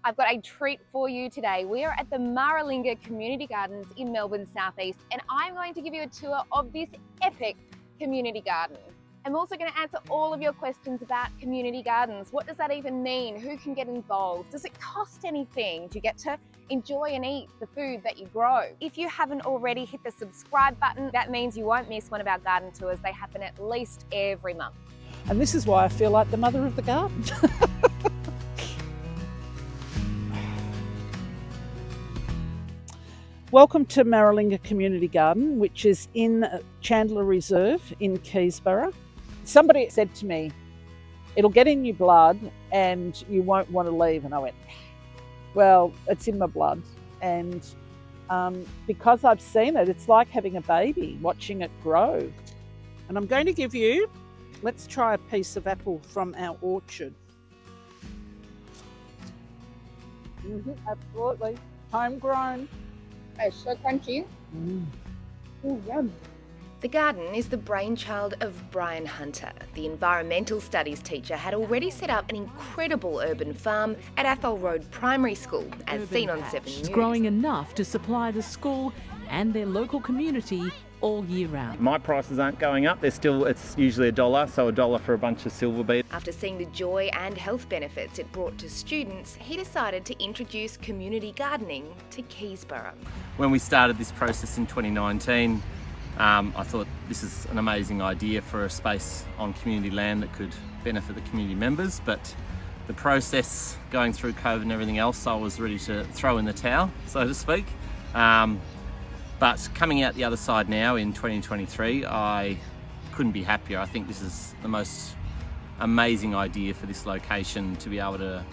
I've got a treat for you today. We are at the Maralinga Community Gardens in Melbourne Southeast, and I'm going to give you a tour of this epic community garden. I'm also going to answer all of your questions about community gardens. What does that even mean? Who can get involved? Does it cost anything? Do you get to enjoy and eat the food that you grow? If you haven't already, hit the subscribe button. That means you won't miss one of our garden tours. They happen at least every month. And this is why I feel like the mother of the garden. Welcome to Maralinga Community Garden, which is in Chandler Reserve in Keysborough. Somebody said to me, it'll get in your blood and you won't want to leave. And I went, well, it's in my blood. And because I've seen it, it's like having a baby, watching it grow. And I'm going to give you, let's try a piece of apple from our orchard. Absolutely, homegrown. It's so crunchy. Yum. The garden is the brainchild of Bryan Hunter. The environmental studies teacher had already set up an incredible urban farm at Athol Road Primary School, as seen on 7 News. It's growing enough to supply the school and their local community all year round. My prices aren't going up, it's usually $1, so $1 for a bunch of silver beet. After seeing the joy and health benefits it brought to students, he decided to introduce community gardening to Keysborough. When we started this process in 2019, I thought this is an amazing idea for a space on community land that could benefit the community members, but the process going through COVID and everything else, I was ready to throw in the towel, so to speak. But coming out the other side now in 2023, I couldn't be happier. I think this is the most amazing idea for this location, to be able to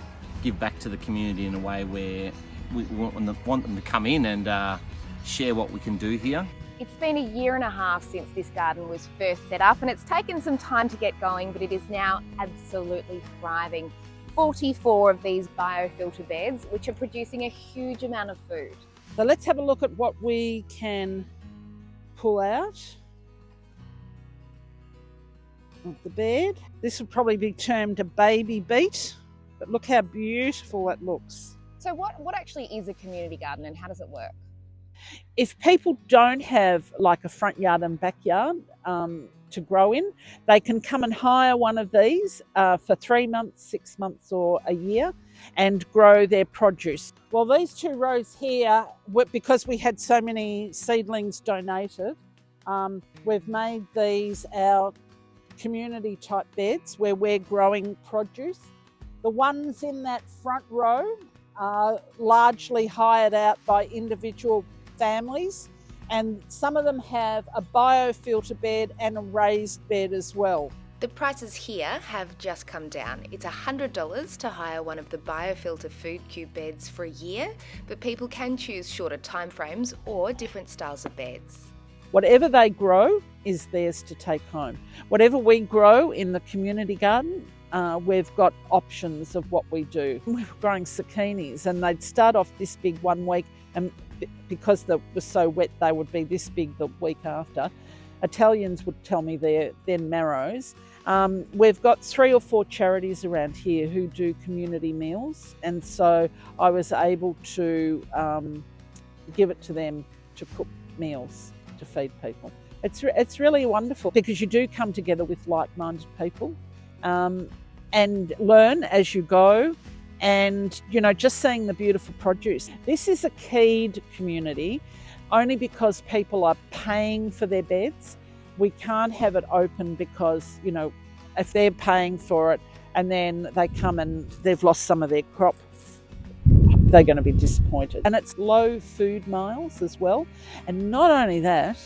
give back to the community in a way where we want them to come in and share what we can do here. It's been a year and a half since this garden was first set up, and it's taken some time to get going, but it is now absolutely thriving. 44 of these biofilter beds, which are producing a huge amount of food. So let's have a look at what we can pull out of the bed. This would probably be termed a baby beet, but look how beautiful that looks. So what actually is a community garden and how does it work? If people don't have like a front yard and backyard to grow in, they can come and hire one of these for 3 months, 6 months or a year and grow their produce. Well, these 2 rows here, because we had so many seedlings donated, we've made these our community type beds where we're growing produce. The ones in that front row are largely hired out by individual families, and some of them have a biofilter bed and a raised bed as well. The prices here have just come down. It's $100 to hire one of the biofilter food cube beds for a year, but people can choose shorter timeframes or different styles of beds. Whatever they grow is theirs to take home. Whatever we grow in the community garden, we've got options of what we do. We're growing zucchinis, and they'd start off this big one week, and because it was so wet, they would be this big the week after. Italians would tell me they're marrows. We've got 3 or 4 charities around here who do community meals, and so I was able to give it to them to cook meals to feed people. It's really wonderful because you do come together with like-minded people and learn as you go. And, you know, just seeing the beautiful produce. This is a keyed community only because people are paying for their beds. We can't have it open because, you know, if they're paying for it and then they come and they've lost some of their crop, they're going to be disappointed. And it's low food miles as well. And not only that,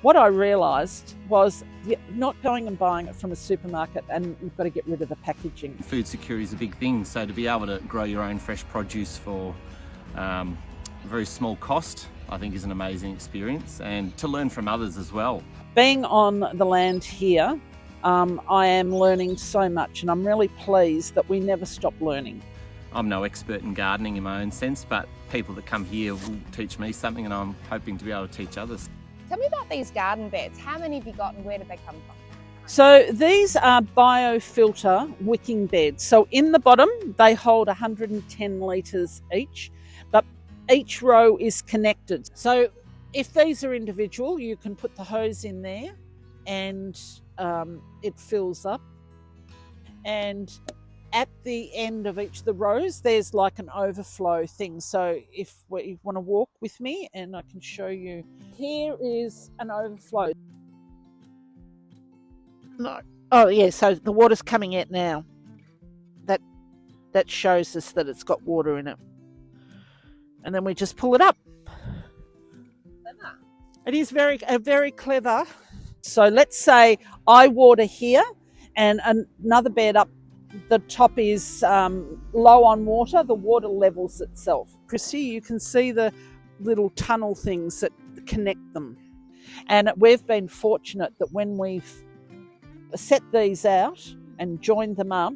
what I realised was not going and buying it from a supermarket, and you've got to get rid of the packaging. Food security is a big thing, so to be able to grow your own fresh produce for a very small cost, I think is an amazing experience, and to learn from others as well. Being on the land here, I am learning so much, and I'm really pleased that we never stop learning. I'm no expert in gardening in my own sense, but people that come here will teach me something, and I'm hoping to be able to teach others. Tell me about these garden beds. How many have you got and where did they come from? So these are Biofilter wicking beds. So in the bottom, they hold 110 litres each, but each row is connected. So if these are individual, you can put the hose in there and it fills up. And at the end of each of the rows, there's like an overflow thing. So if you want to walk with me, and I can show you, here is an overflow. No. Oh yeah, so the water's coming out now. That shows us that it's got water in it. And then we just pull it up. Clever. It is very clever. So let's say I water here and another bed up the top is low on water, the water levels itself. Christy, you can see the little tunnel things that connect them. And we've been fortunate that when we've set these out and joined them up,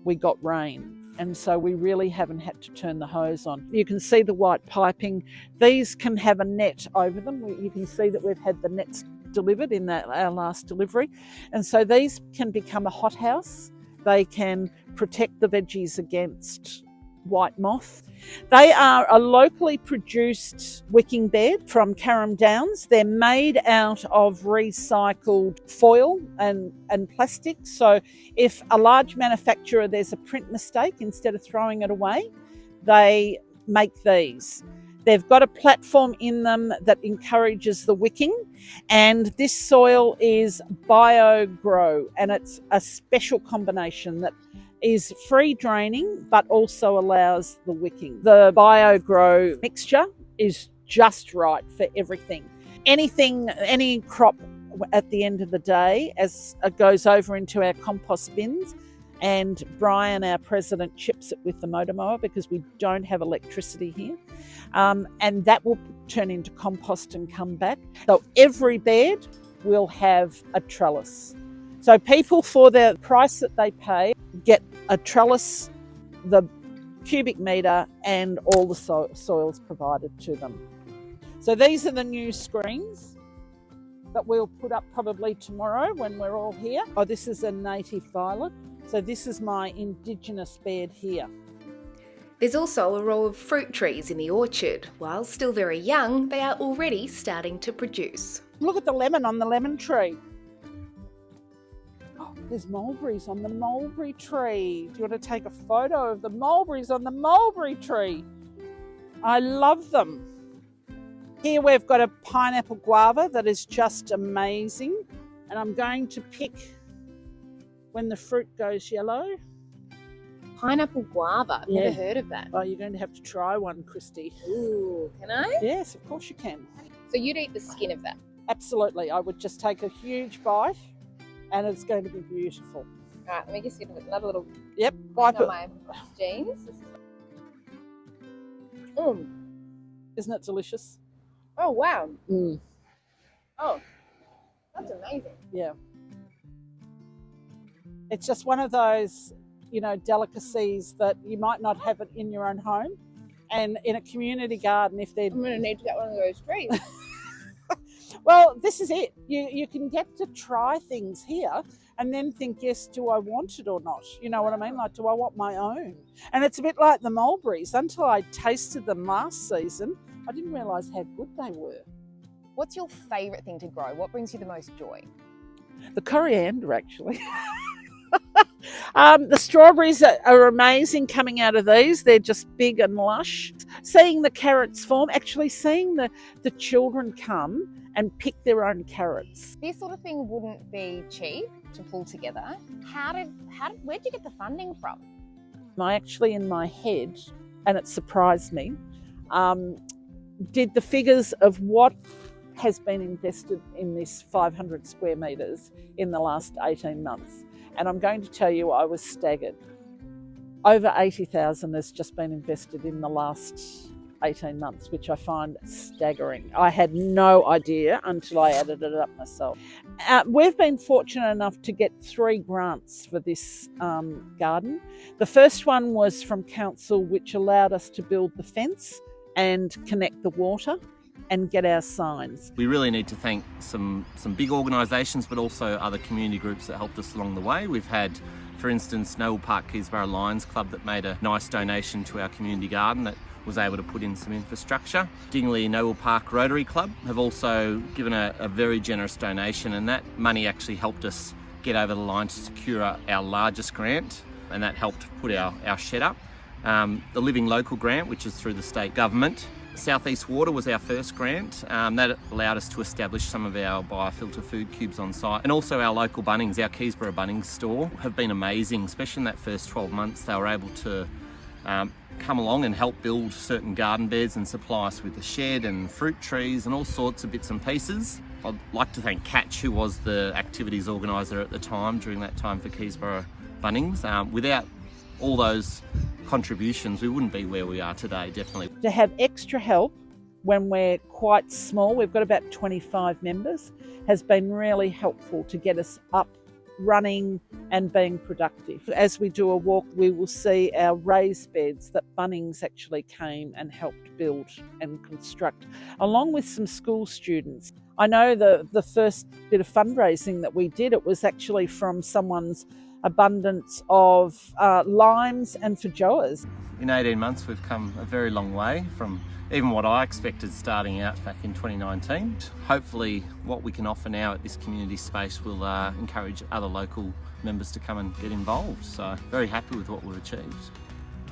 we got rain. And so we really haven't had to turn the hose on. You can see the white piping. These can have a net over them. You can see that we've had the nets delivered in our last delivery. And so these can become a hothouse. They can protect the veggies against white moth. They are a locally produced wicking bed from Carrum Downs. They're made out of recycled foil and plastic. So if a large manufacturer, there's a print mistake, instead of throwing it away, they make these. They've got a platform in them that encourages the wicking, and this soil is BioGrow, and it's a special combination that is free draining but also allows the wicking. The BioGrow mixture is just right for everything. Any crop at the end of the day, as it goes over into our compost bins, and Bryan, our president, chips it with the motor mower because we don't have electricity here. And that will turn into compost and come back. So every bed will have a trellis. So people, for the price that they pay, get a trellis, the cubic metre, and all the soils provided to them. So these are the new screens that we'll put up probably tomorrow when we're all here. Oh, this is a native violet. So this is my indigenous bed here. There's also a row of fruit trees in the orchard. While still very young, they are already starting to produce. Look at the lemon on the lemon tree. Oh, there's mulberries on the mulberry tree. Do you want to take a photo of the mulberries on the mulberry tree? I love them. Here we've got a pineapple guava that is just amazing. And I'm going to pick when the fruit goes yellow. Pineapple guava, I've never heard of that. Oh, you're going to have to try one, Christy. Ooh, can I? Yes, of course you can. So you'd eat the skin of that? Absolutely. I would just take a huge bite and it's going to be beautiful. All right, let me just get another little Yep, bite wipe on it. my jeans. Isn't it delicious? Oh, wow. Mm. Oh, that's amazing. Yeah. It's just one of those, delicacies that you might not have it in your own home. And in a community garden, if they're... I'm going to need to get one of those trees. Well, this is it. You can get to try things here and then think, yes, do I want it or not? You know what I mean? Like, do I want my own? And it's a bit like the mulberries. Until I tasted them last season, I didn't realise how good they were. What's your favourite thing to grow? What brings you the most joy? The coriander, actually. The strawberries are amazing coming out of these. They're just big and lush. Seeing the carrots form, actually seeing the children come and pick their own carrots. This sort of thing wouldn't be cheap to pull together. Where'd you get the funding from? I actually, in my head, and it surprised me, did the figures of what has been invested in this 500 square metres in the last 18 months. And I'm going to tell you, I was staggered. Over 80,000 has just been invested in the last 18 months, which I find staggering. I had no idea until I added it up myself. We've been fortunate enough to get 3 grants for this garden. The first one was from council, which allowed us to build the fence and connect the water. and get our signs. We really need to thank some big organisations, but also other community groups that helped us along the way. We've had, for instance, Noble Park Keysborough Lions Club that made a nice donation to our community garden that was able to put in some infrastructure. Dingley Noble Park Rotary Club have also given a very generous donation, and that money actually helped us get over the line to secure our largest grant, and that helped put our shed up. The Living Local grant, which is through the state government. South East Water was our first grant. That allowed us to establish some of our biofilter food cubes on site. And also our local Bunnings, our Keysborough Bunnings store, have been amazing, especially in that first 12 months. They were able to come along and help build certain garden beds and supply us with the shed and fruit trees and all sorts of bits and pieces. I'd like to thank Catch, who was the activities organiser at the time, during that time for Keysborough Bunnings. Without all those contributions, we wouldn't be where we are today, definitely. To have extra help when we're quite small, we've got about 25 members, has been really helpful to get us up, running and being productive. As we do a walk, we will see our raised beds that Bunnings actually came and helped build and construct, along with some school students. I know the first bit of fundraising that we did, it was actually from someone's abundance of limes and feijoas. In 18 months we've come a very long way from even what I expected starting out back in 2019. Hopefully what we can offer now at this community space will encourage other local members to come and get involved. So very happy with what we've achieved.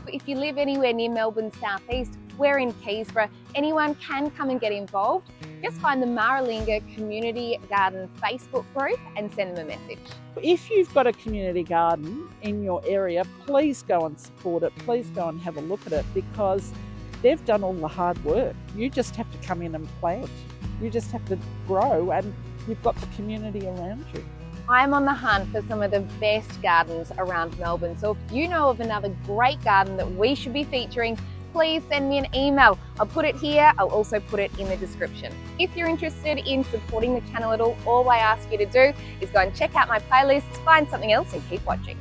If you live anywhere near Melbourne South East, we're in Keysborough, anyone can come and get involved. Just find the Maralinga Community Garden Facebook group and send them a message. If you've got a community garden in your area, please go and support it. Please go and have a look at it, because they've done all the hard work. You just have to come in and plant. You just have to grow, and you've got the community around you. I'm on the hunt for some of the best gardens around Melbourne. So if you know of another great garden that we should be featuring, please send me an email. I'll put it here. I'll also put it in the description. If you're interested in supporting the channel at all I ask you to do is go and check out my playlists, find something else and keep watching.